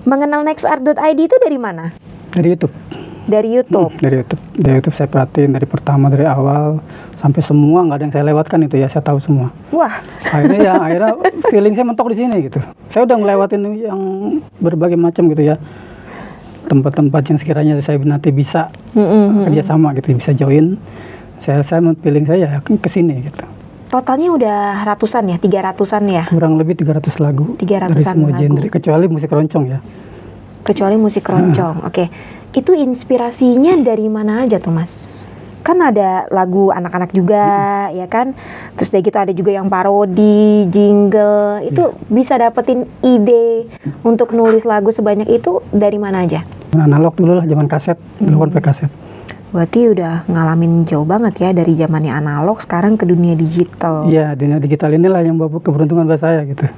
Mengenal nextart.id itu dari mana? Dari YouTube. Dari YouTube? Dari YouTube saya perhatiin dari pertama, dari awal sampai semua, nggak ada yang saya lewatkan itu ya, saya tahu semua. Wah. Akhirnya feeling saya mentok di sini gitu. Saya udah ngelewatin yang berbagai macam gitu ya, tempat-tempat yang sekiranya saya nanti bisa kerjasama gitu, bisa join. Saya feeling saya ke sini gitu. Totalnya udah ratusan ya, 300-an ya? Kurang lebih 300 lagu 300-an dari semua lagu. genre, kecuali musik keroncong ya. Kecuali musik keroncong, oke. Itu inspirasinya dari mana aja tuh Mas? Kan ada lagu anak-anak juga, ya kan? Terus dari gitu ada juga yang parodi, jingle. Itu bisa dapetin ide untuk nulis lagu sebanyak itu dari mana aja? Analog dulu lah, zaman kaset, dulu kan pakai kaset. Berarti udah ngalamin jauh banget ya dari zamannya analog sekarang ke dunia digital. Iya, dunia digital inilah yang bawa keberuntungan buat saya gitu.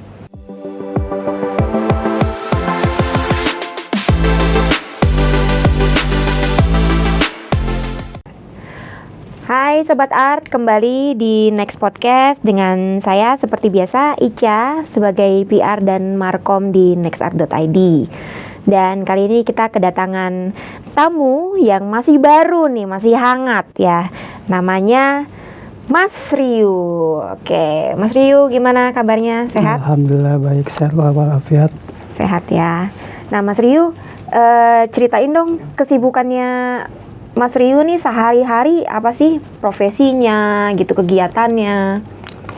Hai Sobat Art, kembali di Next Podcast dengan saya seperti biasa Ica sebagai PR dan Markom di nextart.id. Dan kali ini kita kedatangan tamu yang masih baru nih, masih hangat ya. Namanya Mas Ryu. Oke, Mas Ryu gimana kabarnya? Sehat? Alhamdulillah baik, sehat walafiat. Sehat ya. Nah Mas Ryu, ceritain dong kesibukannya Mas Ryu nih sehari-hari apa sih profesinya gitu, kegiatannya?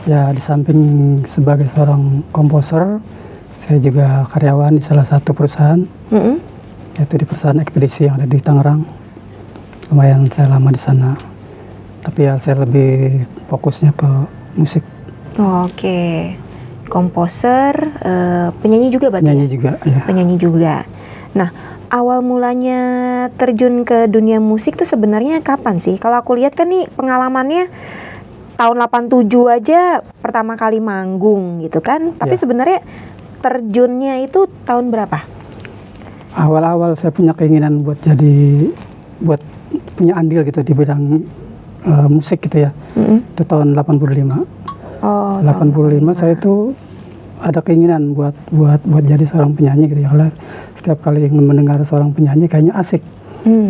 Ya, di samping sebagai seorang komposer, saya juga karyawan di salah satu perusahaan, yaitu di perusahaan ekspedisi yang ada di Tangerang. Lumayan saya lama di sana, tapi ya saya lebih fokusnya ke musik. Oke, komposer, penyanyi juga berarti? Penyanyi juga, ya. Penyanyi juga. Nah, awal mulanya terjun ke dunia musik tuh sebenarnya kapan sih? Kalau aku lihat kan nih pengalamannya tahun 87 aja pertama kali manggung gitu kan. Tapi sebenarnya terjunnya itu tahun berapa? Awal-awal saya punya keinginan buat punya andil gitu di bidang musik gitu ya. Itu tahun 85. Oh, 85 saya itu ada keinginan buat jadi seorang penyanyi gitu ya. Karena setiap kali mendengar seorang penyanyi kayaknya asik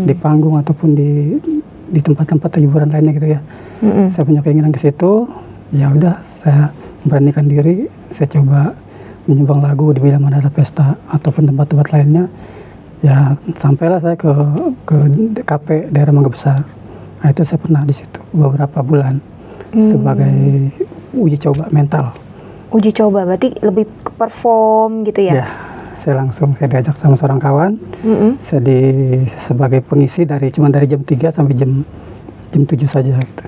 di panggung ataupun di tempat-tempat hiburan lainnya gitu ya. Saya punya keinginan ke situ. Ya udah, saya memberanikan diri, saya coba menyumbang lagu di bila mana ada pesta ataupun tempat-tempat lainnya. Ya sampailah saya ke DKP daerah Mangga Besar. Nah itu saya pernah di situ beberapa bulan sebagai uji coba mental. Uji coba berarti lebih ke perform gitu ya? Ya, saya diajak sama seorang kawan. Saya sebagai pengisi cuma dari jam 3 sampai jam 7 saja gitu.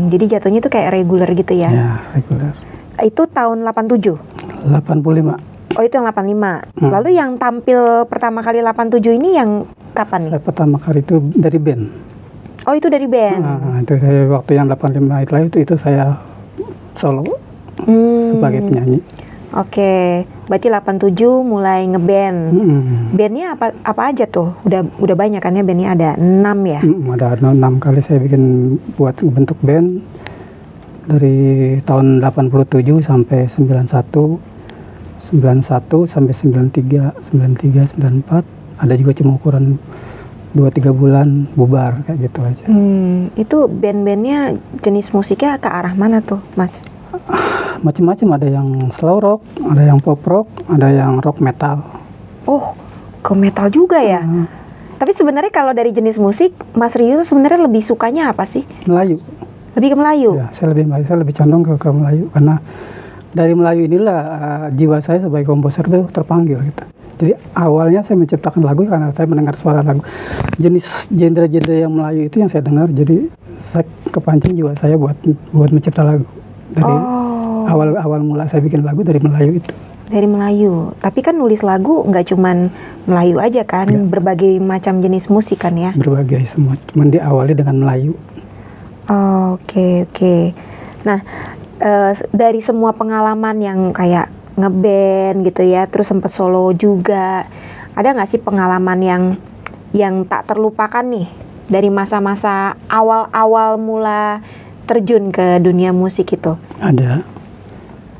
Jadi jatuhnya tuh kayak reguler gitu ya? Ya, reguler. Itu tahun 87? 85. Oh itu yang 85. Lalu yang tampil pertama kali 87 ini yang kapan nih? Saya pertama kali itu dari band. Oh itu dari band? Itu dari waktu yang 85 itu saya solo sebagai penyanyi. Oke, berarti 87 mulai ngeband. Bandnya apa aja tuh? Udah banyak kan ya bandnya, ada 6 ya? Ada 6 kali saya buat bentuk band dari tahun 87 sampai 91 sampai 93, 94. Ada juga cuma ukuran 2-3 bulan bubar kayak gitu aja. Itu band-bandnya jenis musiknya ke arah mana tuh, Mas? Macam-macam, ada yang slow rock, ada yang pop rock, ada yang rock metal. Oh, ke metal juga ya? Tapi sebenarnya kalau dari jenis musik, Mas Ryu sebenarnya lebih sukanya apa sih? Melayu. Lebih ke Melayu? Ya, saya lebih condong ke Melayu, karena dari Melayu inilah jiwa saya sebagai komposer itu terpanggil gitu. Jadi awalnya saya menciptakan lagu karena saya mendengar suara lagu. Jenis genre-genre yang Melayu itu yang saya dengar, jadi saya kepancing jiwa saya buat mencipta lagu. Dari awal mula saya bikin lagu dari Melayu itu. Dari Melayu, tapi kan nulis lagu nggak cuman Melayu aja kan, berbagai macam jenis musik kan ya? Berbagai semua, cuman diawali dengan Melayu. Oke. Nah, dari semua pengalaman yang kayak ngeband gitu ya, terus sempat solo juga, ada nggak sih pengalaman yang tak terlupakan nih dari masa-masa awal-awal mula terjun ke dunia musik itu? Ada.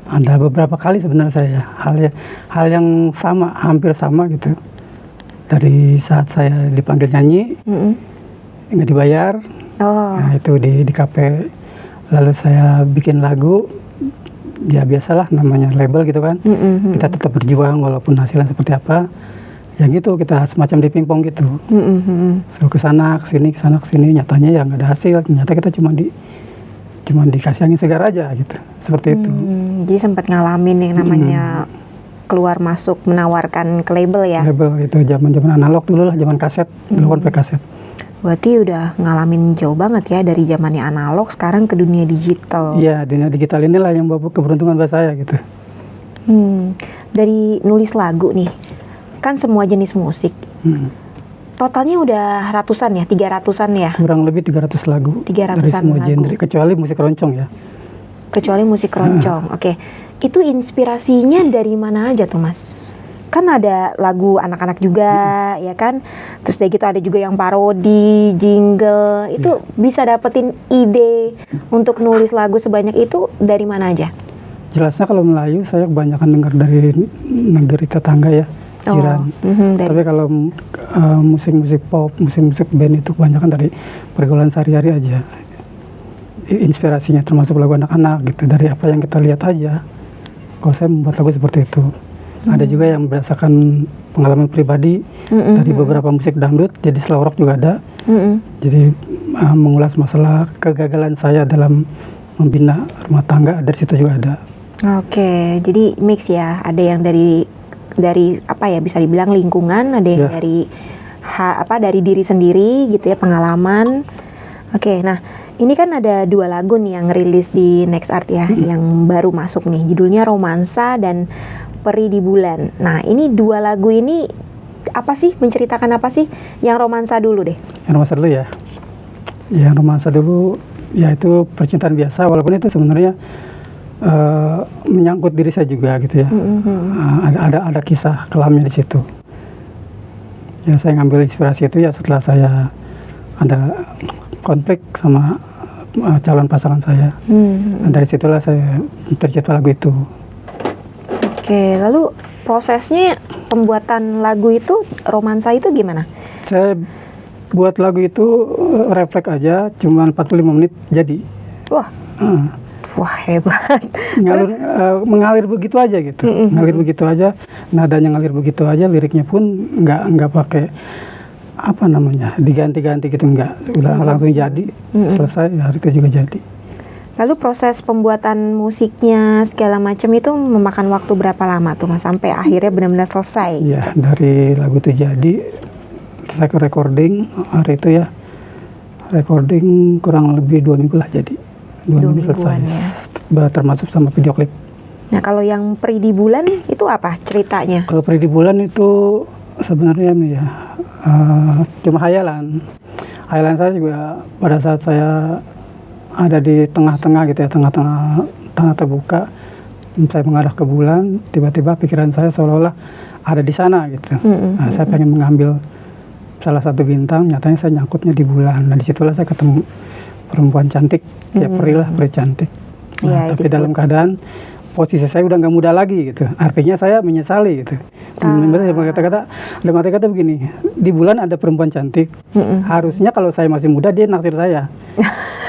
Ada beberapa kali sebenarnya saya hal yang sama, hampir sama gitu. Dari saat saya dipanggil nyanyi, nggak dibayar, nah itu di kafe. Lalu saya bikin lagu, ya biasalah namanya label gitu kan. Kita tetap berjuang walaupun hasilnya seperti apa. Ya gitu, kita semacam dipingpong gitu. So kesana kesini, nyatanya ya nggak ada hasil. Ternyata kita cuma dikasih angin segar aja gitu, seperti itu. Jadi sempat ngalamin yang namanya keluar masuk menawarkan ke label ya? Label itu zaman analog dulu lah, zaman kaset, dulu kan pakai kaset. Berarti udah ngalamin jauh banget ya dari zamannya analog sekarang ke dunia digital. Iya, dunia digital inilah yang bawa keberuntungan buat saya gitu. Dari nulis lagu nih, kan semua jenis musik. Totalnya udah ratusan ya, 300-an ya? Kurang lebih 300 lagu 300-an dari semua lagu. genre, kecuali musik keroncong ya. Kecuali musik keroncong, oke. Itu inspirasinya dari mana aja tuh Mas? Kan ada lagu anak-anak juga, ya kan? Terus dari gitu ada juga yang parodi, jingle. Itu bisa dapetin ide untuk nulis lagu sebanyak itu dari mana aja? Jelasnya kalau Melayu saya kebanyakan dengar dari negeri tetangga ya, jiran. Tapi kalau musik-musik pop, musik-musik band itu kebanyakan dari pergaulan sehari-hari aja. Inspirasinya termasuk lagu anak-anak gitu, dari apa yang kita lihat aja. Kalau saya membuat lagu seperti itu. Ada juga yang berdasarkan pengalaman pribadi dari beberapa musik dangdut, jadi slow rock juga ada. Jadi mengulas masalah kegagalan saya dalam membina rumah tangga, dari situ juga ada. Oke, jadi mix ya. Ada yang dari apa ya, bisa dibilang lingkungan, ada yang dari dari diri sendiri gitu ya, pengalaman. Oke, nah ini kan ada 2 lagu nih yang rilis di Next Art ya, yang baru masuk nih. Judulnya Romansa dan Peri di Bulan. Nah, ini 2 lagu ini apa sih? Menceritakan apa sih? Yang romansa dulu deh. Yang romansa dulu ya. Yang romansa dulu, ya itu percintaan biasa, walaupun itu sebenarnya menyangkut diri saya juga gitu ya. Ada kisah kelamnya di situ. Ya saya ngambil inspirasi itu ya setelah saya ada konflik sama calon pasangan saya. Dan dari situlah saya tercipta lagu itu. Oke, lalu prosesnya pembuatan lagu itu, romansa itu gimana? Saya buat lagu itu refleks aja, cuma 45 menit jadi. Wah hebat. Mengalir begitu aja gitu. Ngalir begitu aja, nadanya ngalir begitu aja, liriknya pun nggak pakai apa namanya, diganti-ganti gitu, nggak. Udah langsung jadi, selesai, hari itu juga jadi. Lalu proses pembuatan musiknya segala macam itu memakan waktu berapa lama tuh Mas sampai akhirnya benar-benar selesai? Iya, dari lagu itu jadi saya ke recording hari itu ya. Recording kurang lebih 2 minggu lah jadi. 2 minggu selesai. Ya. Termasuk sama video klip. Nah, kalau yang Peri di Bulan itu apa ceritanya? Kalau Peri di Bulan itu sebenarnya ya cuma hayalan. Hayalan saya juga pada saat saya ada di tengah-tengah gitu ya, tengah-tengah tanah terbuka, saya mengarah ke bulan, tiba-tiba pikiran saya seolah-olah ada di sana gitu. Nah, saya pengen mengambil salah satu bintang, nyatanya saya nyangkutnya di bulan. Nah, disitulah saya ketemu perempuan cantik, ya peri cantik. Nah, tapi dalam keadaan posisi saya udah nggak muda lagi gitu. Artinya saya menyesali gitu. Dalam kata-kata begini, di bulan ada perempuan cantik. Harusnya kalau saya masih muda dia naksir saya.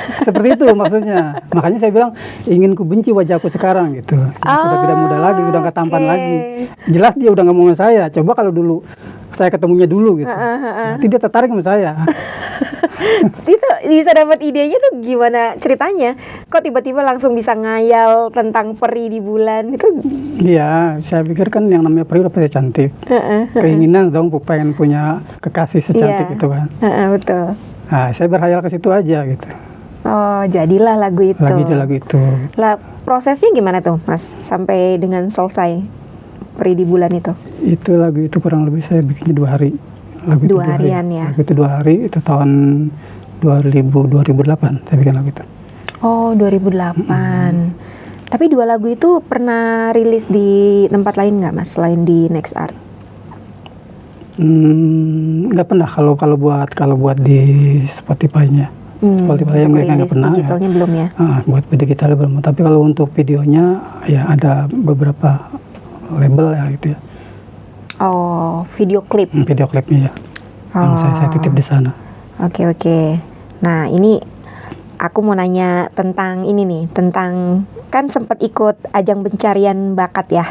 Seperti itu maksudnya. Makanya saya bilang ingin ku benci wajahku sekarang gitu. Sudah tidak muda lagi, udah nggak tampan lagi. Jelas dia udah nggak mau sama saya. Coba kalau dulu saya ketemunya dulu gitu. Nanti dia tertarik sama saya. Itu bisa dapat idenya tuh gimana ceritanya? Kok tiba-tiba langsung bisa ngayal tentang peri di bulan itu? Iya, saya pikir kan yang namanya peri udah pasti cantik. Keinginan dong pengen punya kekasih secantik itu kan. Betul. Nah, saya berhayal ke situ aja gitu. Oh, jadilah lagu itu. Lagu itu. Lah, prosesnya gimana tuh, Mas? Sampai dengan selesai Peri di Bulan itu? Itu lagu itu kurang lebih saya bikinnya 2 hari. Lagu 2 harian ya? Lagu itu 2 hari, itu tahun 2008 saya bikin lagu itu. Oh, 2008. Tapi 2 lagu itu pernah rilis di tempat lain nggak, Mas? Selain di Next Art? Nggak pernah kalau buat di Spotify-nya. Spotify yang nggak pernah. Digitalnya belum ya? Buat digital belum. Tapi kalau untuk videonya ya ada beberapa label ya gitu ya. Oh, video klip. Video klipnya ya. Yang saya titip di sana. Oke. Nah ini aku mau nanya tentang ini nih, tentang kan sempat ikut ajang pencarian bakat ya.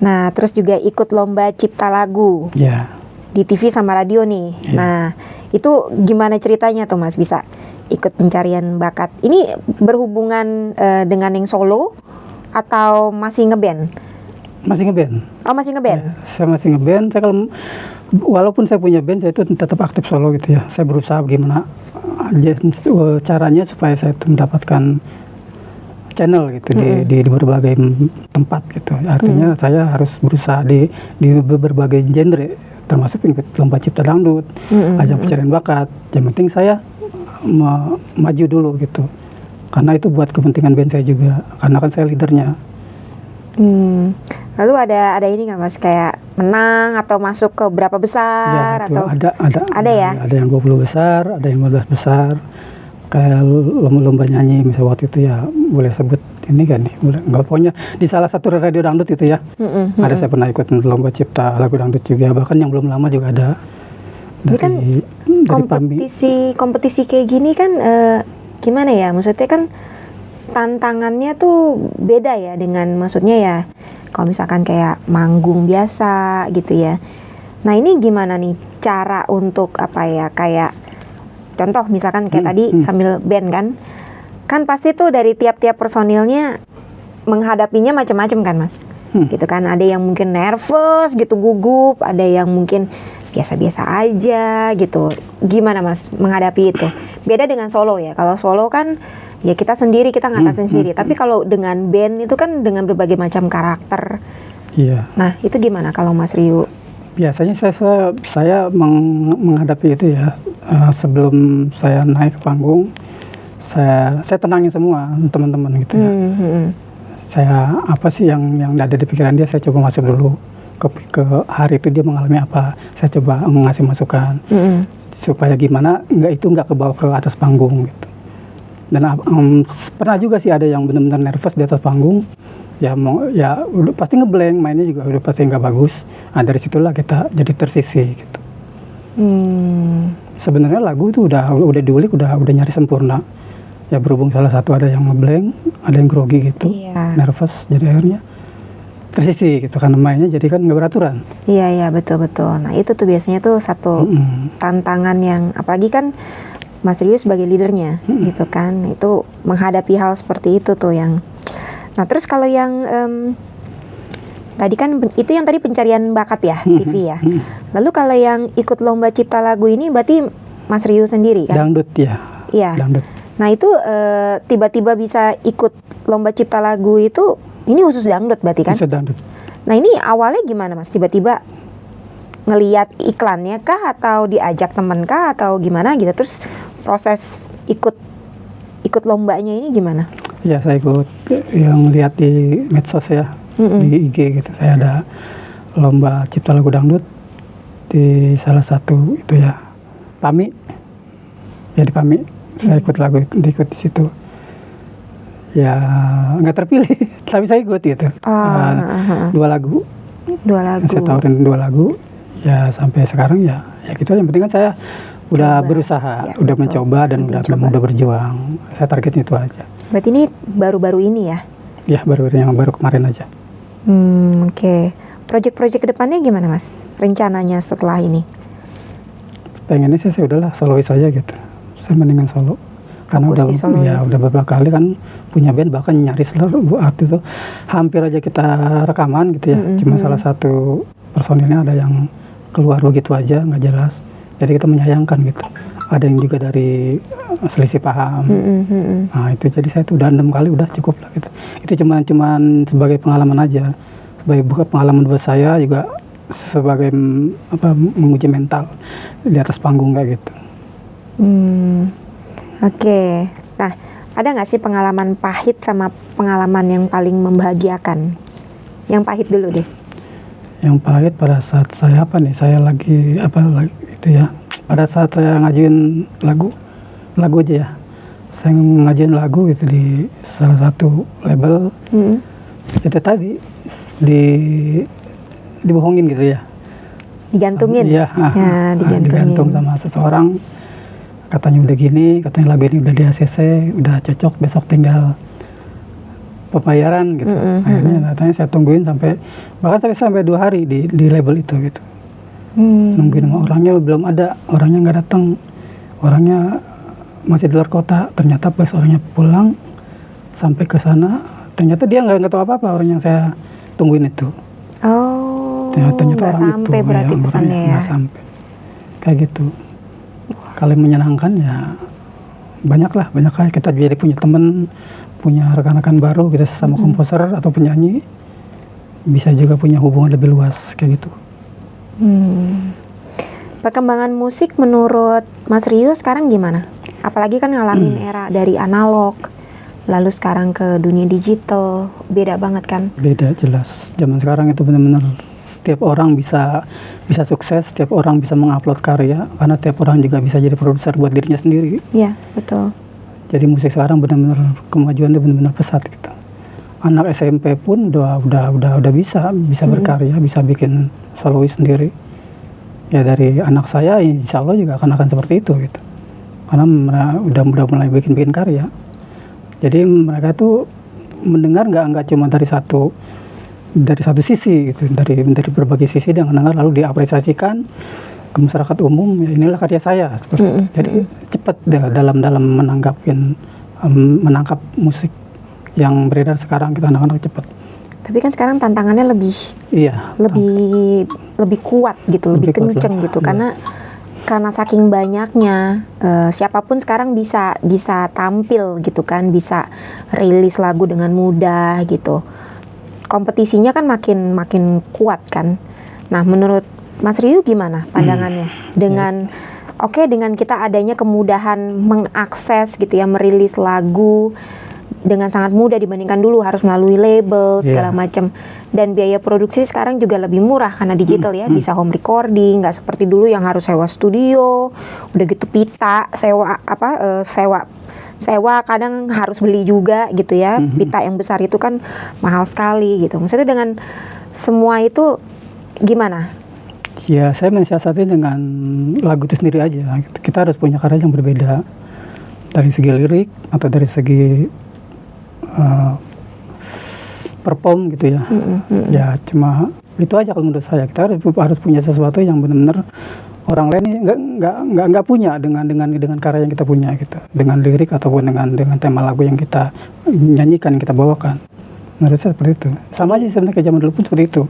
Nah terus juga ikut lomba cipta lagu. Ya. Di TV sama radio nih. Ya. Nah itu gimana ceritanya tuh Mas bisa ikut pencarian bakat? Ini berhubungan dengan yang solo atau masih ngeband? Masih ngeband. Oh masih ngeband. Ya, saya masih ngeband. Saya kalau walaupun saya punya band, saya itu tetap aktif solo gitu ya. Saya berusaha bagaimana caranya supaya saya itu mendapatkan channel gitu di berbagai tempat gitu. Artinya saya harus berusaha di berbagai genre, termasuk ikut lomba cipta dangdut, ajang pencarian bakat. Yang penting saya maju dulu gitu. Karena itu buat kepentingan band saya juga. Karena kan saya leadernya. Lalu ada ini nggak Mas, kayak menang atau masuk ke berapa besar? Ya, atau ada ya? Ada yang 20 besar, ada yang 15 besar. Kayak lomba nyanyi misalnya waktu itu ya, boleh sebut ini kan nih, nggak, pokoknya di salah satu radio dangdut itu ya. Ada saya pernah ikut lomba cipta lagu dangdut juga, bahkan yang belum lama juga ada. Ini kan kompetisi kayak gini kan gimana ya, maksudnya kan tantangannya tuh beda ya dengan, maksudnya ya kalau misalkan kayak manggung biasa gitu ya. Nah ini gimana nih cara untuk apa ya, kayak contoh misalkan kayak tadi sambil band kan pasti tuh dari tiap-tiap personilnya menghadapinya macam-macam kan Mas. Gitu kan, ada yang mungkin nervous gitu, gugup, ada yang mungkin biasa-biasa aja gitu. Gimana Mas menghadapi itu? Beda dengan solo ya. Kalau solo kan ya kita sendiri, kita ngatasin sendiri. Tapi kalau dengan band itu kan dengan berbagai macam karakter. Iya. Nah itu gimana kalau Mas Ryu? Biasanya saya menghadapi itu ya, sebelum saya naik ke panggung, saya tenangin semua teman-teman gitu ya. Saya apa sih yang ada di pikiran dia, saya coba masuk dulu ke hari itu dia mengalami apa, saya coba mengasih masukan supaya gimana nggak kebawa ke atas panggung gitu. Dan pernah juga sih ada yang benar-benar nervous di atas panggung, ya udah pasti ngeblank, mainnya juga udah pasti nggak bagus. Nah dari situlah kita jadi tersisih gitu. Sebenarnya lagu itu udah diulik, udah nyari sempurna. Ya berhubung salah satu ada yang ngeblank, ada yang grogi gitu, nervous, jadi akhirnya tersisih gitu, karena mainnya jadi kan nggak beraturan. Iya betul. Nah itu tuh biasanya tuh satu tantangan yang, apalagi kan Mas Ryu sebagai leadernya gitu kan, itu menghadapi hal seperti itu tuh yang. Nah terus kalau yang tadi kan itu yang tadi pencarian bakat ya, TV ya. Lalu kalau yang ikut lomba cipta lagu ini berarti Mas Ryu sendiri kan? Dangdut ya. Iya. Dangdut. Nah itu tiba-tiba bisa ikut lomba cipta lagu itu, ini khusus dangdut berarti kan? Khusus dangdut. Nah ini awalnya gimana Mas? Tiba-tiba ngelihat iklannya kah, atau diajak temen kah, atau gimana gitu? Terus proses ikut lombanya ini gimana? Ya saya ikut yang lihat di medsos ya, di IG gitu. Saya ada lomba cipta lagu dangdut di salah satu itu ya, PAMI. Ya di PAMI saya ikut ikut di situ. Ya nggak terpilih, tapi saya ikut gitu. 2 lagu. Saya tawarin 2 lagu. Ya sampai sekarang ya gitu. Yang penting kan saya udah berusaha, ya, udah mencoba dan udah berjuang. Saya targetnya itu aja. Berarti ini baru-baru ini ya? Ya baru kemarin aja. Oke. Project-project kedepannya gimana Mas? Rencananya setelah ini? Pengennya saya udahlah solois aja gitu. Saya mendingan solo. Karena udah beberapa kali kan punya band, bahkan nyaris waktu itu hampir aja kita rekaman gitu ya. Cuma salah satu personilnya ada yang keluar begitu aja, nggak jelas. Jadi kita menyayangkan gitu. Ada yang juga dari selisih paham. Nah itu jadi saya tuh udah 6 kali udah cukup lah gitu. Itu cuman sebagai pengalaman aja, sebagai bukan pengalaman buat saya juga, sebagai menguji mental di atas panggung kayak gitu. Oke. Nah ada nggak sih pengalaman pahit sama pengalaman yang paling membahagiakan? Yang pahit dulu deh. Yang pahit pada saat saya lagi itu ya, pada saat saya ngajuin lagu lagu aja ya. Saya ngajuin lagu gitu di salah satu label. Itu tadi dibohongin gitu ya. Digantungin? Iya, digantung sama seseorang. Katanya udah gini, katanya lagu ini udah di ACC, udah cocok, besok tinggal pembayaran gitu. Akhirnya katanya saya tungguin bahkan sampai 2 hari di label itu gitu. Nungguin sama orangnya belum ada, orangnya nggak datang, orangnya masih di luar kota. Ternyata pas orangnya pulang sampai ke sana, ternyata dia nggak tahu apa-apa orang yang saya tungguin itu. Oh, ternyata orang sampai itu berarti pesannya ya. Nggak sampai kayak gitu. Kalau menyenangkan ya banyak lah kita jadi punya teman, punya rekan-rekan baru, kita sesama komposer atau penyanyi bisa juga punya hubungan lebih luas kayak gitu. Perkembangan musik menurut Mas Rio sekarang gimana? Apalagi kan ngalamin era dari analog, lalu sekarang ke dunia digital, beda banget kan? Beda jelas. Zaman sekarang itu benar-benar setiap orang bisa sukses, setiap orang bisa mengupload karya, karena setiap orang juga bisa jadi produser buat dirinya sendiri. Iya, betul. Jadi musik sekarang benar-benar kemajuannya benar-benar pesat gitu. Anak SMP pun udah bisa berkarya, bisa bikin solois sendiri. Ya dari anak saya insya Allah juga akan seperti itu gitu. Karena mereka udah mulai bikin karya. Jadi mereka tuh mendengar nggak cuma dari satu sisi gitu, dari berbagai sisi dia mendengar lalu diapresiasikan ke masyarakat umum. Ya inilah karya saya. Jadi cepat dalam menangkap musik yang beredar sekarang, kita anak-anak cepat. Tapi kan sekarang tantangannya lebih kuat gitu, lebih kenceng gitu, karena saking banyaknya siapapun sekarang bisa tampil gitu kan, bisa rilis lagu dengan mudah gitu. Kompetisinya kan makin kuat kan. Nah, menurut Mas Rio gimana pandangannya dengan dengan kita adanya kemudahan mengakses gitu ya, merilis lagu dengan sangat mudah dibandingkan dulu harus melalui label segala macam, dan biaya produksi sekarang juga lebih murah karena digital ya, bisa home recording, nggak seperti dulu yang harus sewa studio, udah gitu pita, sewa kadang harus beli juga gitu ya, pita yang besar itu kan mahal sekali gitu. Maksudnya dengan semua itu gimana? Ya saya mensiasati dengan lagu itu sendiri aja. Kita harus punya karya yang berbeda dari segi lirik atau dari segi perform gitu ya. Ya cuma itu aja kalau menurut saya. Kita harus punya sesuatu yang benar-benar orang lain nggak punya dengan karya yang kita punya gitu. Dengan lirik ataupun dengan tema lagu yang kita nyanyikan, yang kita bawakan. Menurut saya seperti itu. Sama aja sebenarnya kayak zaman dulu pun seperti itu.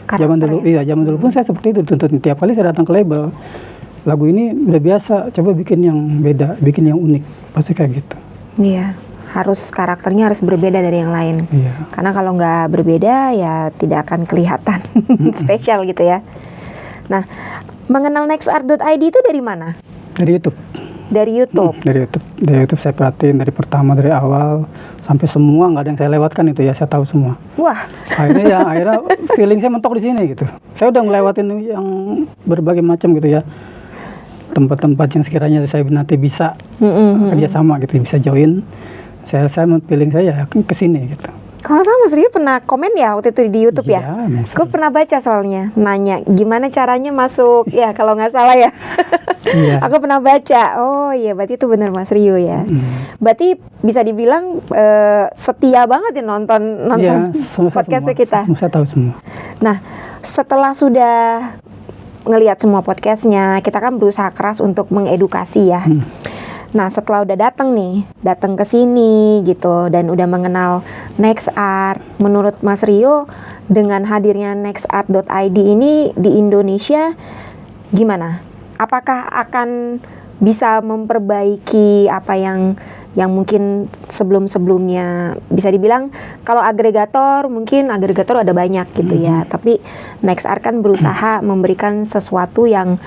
Zaman dulu pun saya seperti itu. Tiap kali saya datang ke label, lagu ini udah biasa, coba bikin yang beda, bikin yang unik, pasti kayak gitu. Iya. Karakternya harus berbeda dari yang lain. Iya. Karena kalau nggak berbeda ya tidak akan kelihatan spesial gitu ya. Nah, mengenal nextart.id itu dari mana? Dari YouTube. Dari YouTube. Dari YouTube saya perhatiin dari awal sampai semua, nggak ada yang saya lewatkan itu ya, saya tahu semua. Wah. Akhirnya feeling saya mentok di sini gitu. Saya udah ngelewatin yang berbagai macam gitu ya. Tempat-tempat yang sekiranya saya nanti bisa kerjasama gitu, bisa join. Saya feeling saya ke sini gitu. Kalau sama Mas Rio pernah komen ya waktu itu di YouTube ya? Gue pernah baca soalnya, nanya gimana caranya masuk, ya kalau nggak salah ya. Aku pernah baca, oh iya berarti itu benar Mas Rio ya. Berarti bisa dibilang setia banget ya nonton podcastnya kita. Saya tahu semua. Nah, setelah sudah ngelihat semua podcastnya, kita kan berusaha keras untuk mengedukasi ya. Nah, setelah udah datang ke sini gitu, dan udah mengenal nextart, menurut Mas Rio dengan hadirnya nextart.id ini di Indonesia gimana? Apakah akan bisa memperbaiki apa yang mungkin sebelum-sebelumnya, bisa dibilang kalau agregator ada banyak gitu ya, tapi nextart kan berusaha memberikan sesuatu yang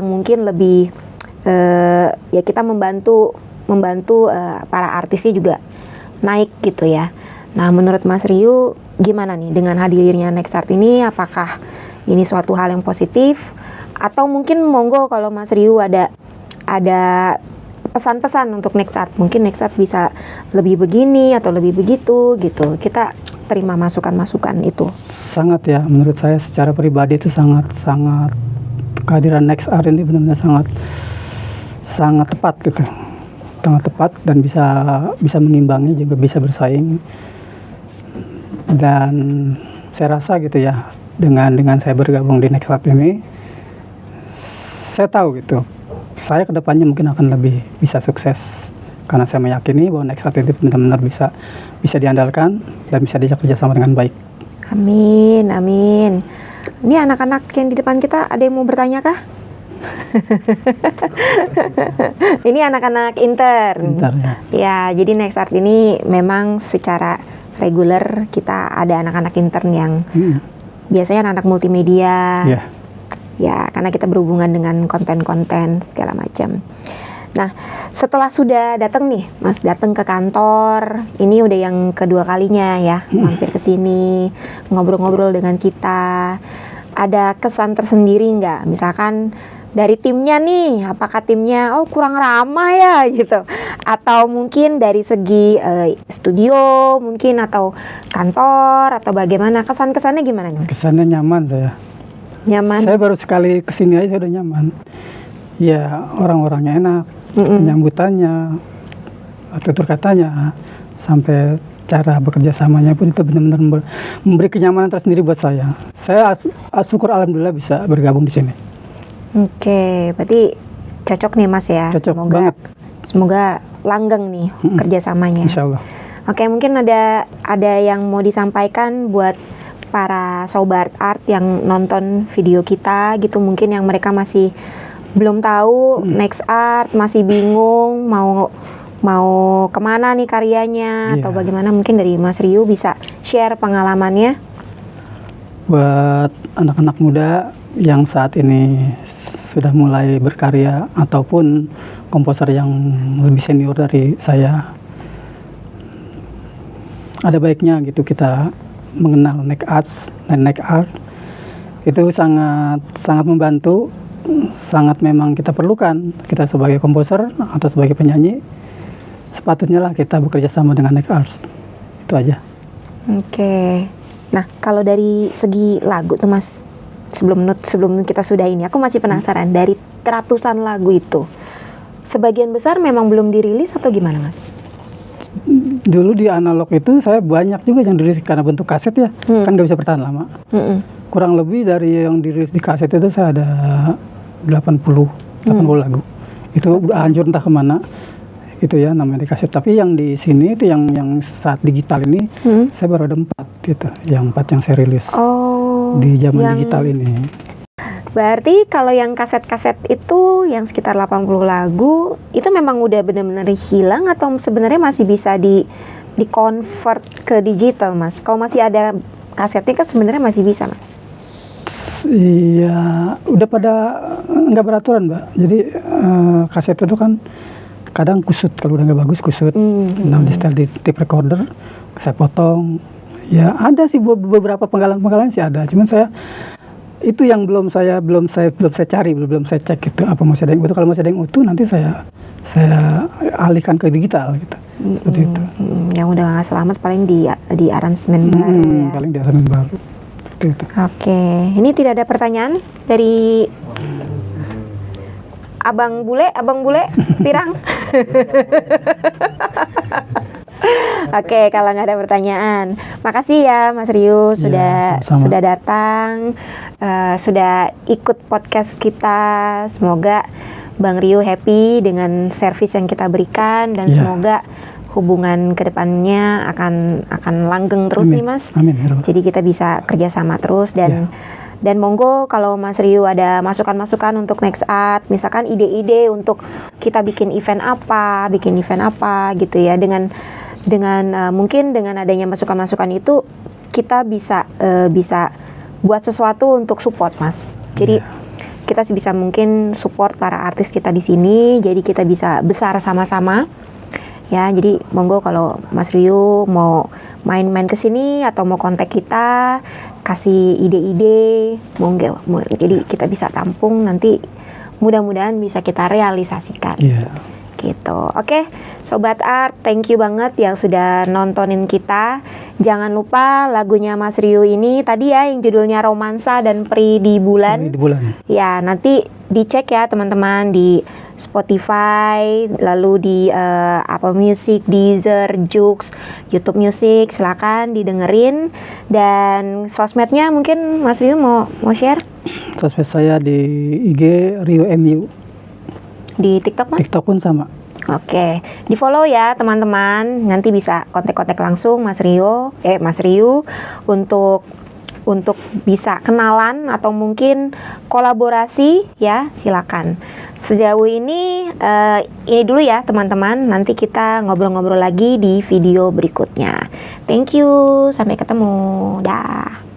mungkin lebih ya kita membantu para artisnya juga naik gitu ya. Nah, menurut Mas Rio gimana nih dengan hadirnya nextart ini? Apakah ini suatu hal yang positif atau mungkin monggo kalau Mas Rio ada pesan-pesan untuk next art. Mungkin next art bisa lebih begini atau lebih begitu gitu. Kita terima masukan-masukan itu. Sangat ya, menurut saya secara pribadi itu sangat kehadiran next art ini benar-benar sangat tepat gitu. Sangat tepat dan bisa mengimbangi, juga bisa bersaing. Dan saya rasa gitu ya, dengan saya bergabung di next art ini, saya tahu gitu, saya kedepannya mungkin akan lebih bisa sukses. Karena saya meyakini bahwa next art itu benar-benar bisa diandalkan dan bisa diajak kerjasama dengan baik. Amin, amin. Ini anak-anak yang di depan kita ada yang mau bertanya kah? Ini anak-anak intern. Ya, jadi next art ini memang secara reguler kita ada anak-anak intern yang biasanya anak multimedia. Ya, karena kita berhubungan dengan konten-konten segala macam. Nah, setelah sudah datang nih, Mas datang ke kantor, ini udah yang kedua kalinya ya, mampir ke sini, ngobrol-ngobrol dengan kita. Ada kesan tersendiri nggak? Misalkan dari timnya nih, apakah timnya kurang ramah ya gitu? Atau mungkin dari segi studio mungkin, atau kantor, atau bagaimana? Kesan-kesannya gimana nih, Mas? Kesannya nyaman saya. Nyaman? Saya baru sekali kesini aja udah nyaman. Ya, orang-orangnya enak, penyambutannya, tutur katanya, sampai cara bekerja samanya pun itu benar-benar memberi kenyamanan tersendiri buat saya. Saya syukur alhamdulillah bisa bergabung di sini. Oke, berarti cocok nih Mas ya. Cocok banget. Semoga langgeng nih kerjasamanya. Insya Allah. Oke, mungkin ada yang mau disampaikan buat para sobat art yang nonton video kita gitu, mungkin yang mereka masih belum tahu next art, masih bingung mau kemana nih karyanya atau bagaimana, mungkin dari Mas Ryu bisa share pengalamannya buat anak-anak muda yang saat ini sudah mulai berkarya ataupun komposer yang lebih senior dari saya. Ada baiknya gitu kita mengenal next art, dan next art itu sangat membantu, sangat memang kita perlukan. Kita sebagai komposer atau sebagai penyanyi sepatutnya lah kita bekerja sama dengan next art. Itu aja. Oke. Nah, kalau dari segi lagu tuh Mas, sebelum kita sudahi ini, aku masih penasaran dari ratusan lagu itu, sebagian besar memang belum dirilis atau gimana Mas? Dulu di analog itu saya banyak juga yang dirilis karena bentuk kaset ya, kan nggak bisa bertahan lama. Kurang lebih dari yang dirilis di kaset itu saya ada 80 lagu. Itu udah hancur entah kemana. Itu ya namanya di kaset. Tapi yang di sini itu yang saat digital ini saya baru ada 4 gitu. Yang 4 yang saya rilis di zaman digital ini. Berarti kalau yang kaset-kaset itu yang sekitar 80 lagu itu memang udah benar-benar hilang atau sebenarnya masih bisa di-convert ke digital Mas? Kalau masih ada kasetnya kan sebenarnya masih bisa Mas? Iya, udah pada nggak beraturan Mbak. Jadi kaset itu kan kadang kusut, kalau udah nggak bagus kusut. Nah, di setel di tape recorder saya potong. Ya ada sih beberapa penggalan sih ada. Cuman saya itu yang belum saya cari, belum saya cek gitu apa masih ada yang utuh. Kalau masih ada yang utuh nanti saya alihkan ke digital gitu. Seperti itu. Yang udah nggak selamat paling di aransemen baru ya. Paling di aransemen baru. Itu. Oke, ini tidak ada pertanyaan dari Abang Bule, Pirang. Oke, kalau nggak ada pertanyaan, makasih ya Mas Ryu sudah datang, sudah ikut podcast kita. Semoga Bang Ryu happy dengan servis yang kita berikan dan semoga hubungan kedepannya akan langgeng terus nih Mas. Amin. Jadi kita bisa kerjasama terus dan monggo kalau Mas Ryu ada masukan-masukan untuk next art, misalkan ide-ide untuk kita bikin event apa gitu ya, dengan mungkin dengan adanya masukan-masukan itu kita bisa buat sesuatu untuk support Mas. Jadi kita bisa mungkin support para artis kita di sini, jadi kita bisa besar sama-sama. Ya, jadi monggo kalau Mas Ryu mau main-main ke sini atau mau kontak kita, kasih ide-ide, monggo. Jadi kita bisa tampung nanti mudah-mudahan bisa kita realisasikan. gitu. Oke, Sobat Art, thank you banget yang sudah nontonin kita. Jangan lupa lagunya Mas Ryu ini tadi ya yang judulnya Romansa dan Peri di Bulan. Di bulan. Ya, nanti dicek ya teman-teman di Spotify, lalu di Apple Music, Deezer, Joox, YouTube Music, silakan didengerin. Dan sosmednya mungkin Mas Ryu mau share? Sosmed saya di IG Rio MU. Di TikTok Mas? TikTok pun sama. Oke, di follow ya teman-teman. Nanti bisa kontak-kontak langsung Mas Ryu untuk bisa kenalan atau mungkin kolaborasi ya, silakan. Sejauh ini dulu ya teman-teman. Nanti kita ngobrol-ngobrol lagi di video berikutnya. Thank you, sampai ketemu. Dah.